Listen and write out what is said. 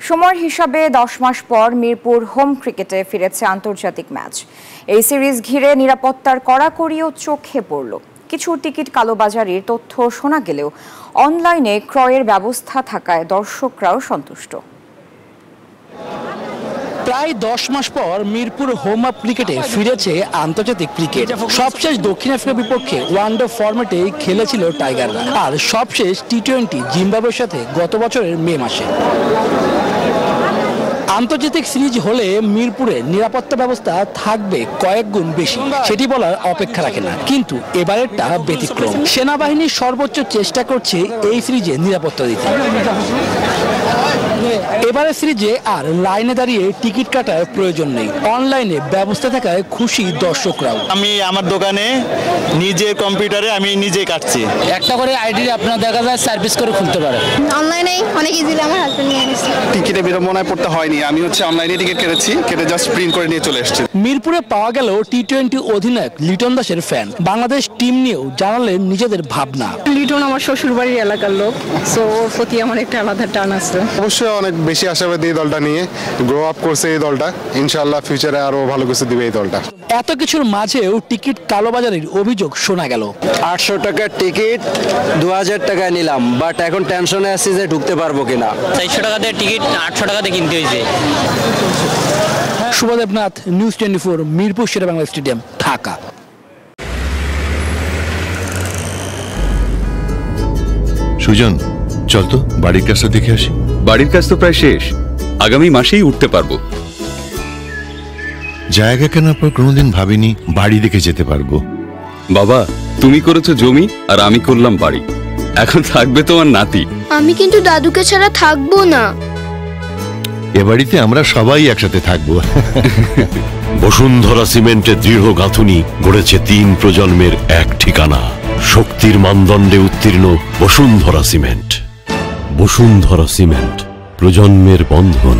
সময়ের হিসাবে 10 মাস পর মিরপুর হোম ক্রিকেটে ফিরেছে আন্তর্জাতিক ম্যাচ। এই সিরিজ ঘিরে নিরাপত্তার কড়াকড়িও চোখে পড়ল। কিছু টিকিট কালোবাজারির তথ্য শোনা গেলেও অনলাইনে ক্রয়ের ব্যবস্থা থাকায় দর্শকরাও সন্তুষ্ট। প্রায় 10 মাস পর মিরপুর হোম অফ ক্রিকেটে ফিরেছে আন্তর্জাতিক ক্রিকেট। সবশেষ দক্ষিণ আফ্রিকার বিপক্ষে ওয়ানডে ফরম্যাটে খেলেছিল টাইগাররা, আর সবশেষ টি-20 জিম্বাবুয়ের সাথে গত বছরের মে মাসে। আন্তর্জাতিক সিরিজ হলে মিরপুরে নিরাপত্তা ব্যবস্থা থাকবে কয়েক গুণ বেশি, সেটি বলার অপেক্ষা রাখে না। কিন্তু এবারেরটা ব্যতিক্রম। সেনাবাহিনী সর্বোচ্চ চেষ্টা করছে এই সিরিজে নিরাপত্তা দিতে। এবারে সিরিজে আর লাইনে দাঁড়িয়ে টিকিট কাটার প্রয়োজন নেই, অনলাইনে ব্যবস্থা থাকায় খুশি দর্শকরাও। আমি আমার দোকানে নিজের কম্পিউটারে আমি নিজে কাটছি। একটা করে আইডি আপনার দেখা যায় সার্ভিস করে খুলতে পারে। অনলাইনে অনেক ইজিলি আমার হাজবেন্ড নিয়ে এনেছে। টিকিটে বিড়ম্বনায় পড়তে হয়নি, আমি অনলাইনে টিকিট কেটেছি, কেটে জাস্ট প্রিন্ট করে নিয়ে চলে এসেছি। মিরপুরে পাওয়া গেল টি-20 অধিনায়ক লিটন দাসের ফ্যান। বাংলাদেশ টিম নিয়েও জানালেন নিজেদের ভাবনা। লিটন আমার শ্বশুর বাড়ির এলাকার লোক, সো ওর প্রতি আমার একটা আলাদা টান আছে। অবশ্যই অনেক বেশি আশাবাদী এই দলটা নিয়ে। গ্রো আপ করছে এই দলটা, ইনশাআল্লাহ ফিউচারে আরো ভালো কিছু দিবে এই দলটা। এত কিছুর মাঝেও টিকিট কালোবাজারির অভিযোগ শোনা গেল। 800 টাকার টিকিট 2000 টাকায় নিলাম, বাট এখন টেনশনে আছি যে ঢুকতে পারবো কিনা। 400 টাকাতে টিকিট 800 টাকাতে কিনতে হয়েছে। শুভ দেবনাথ, নিউজ 24, মিরপুর শেরেবাংলা স্টেডিয়াম, ঢাকা। সুজন, চল তো বাড়ির কাজটা দেখে আসি। বাড়ির কাজ তো প্রায় শেষ, আগামী মাসেই উঠতে পারবো। জায়গা কেনার পর কোনোদিন ভাবিনি বাড়ি দেখে যেতে পারবো। বাবা, তুমি করেছো জমি আর আমি করলাম বাড়ি, এখন থাকবে তোমার নাতি। আমি কিন্তু দাদুকে ছাড়া থাকবো না। এ বাড়িতে আমরা সবাই একসাথে থাকবো। বসুন্ধরা সিমেন্টের দৃঢ় গাঁথুনি গড়েছে 3 প্রজন্মের এক ঠিকানা। শক্তির মানদণ্ডে উত্তীর্ণ বসুন্ধরা সিমেন্ট। বসুন্ধরা সিমেন্ট, প্রজন্মের বন্ধন।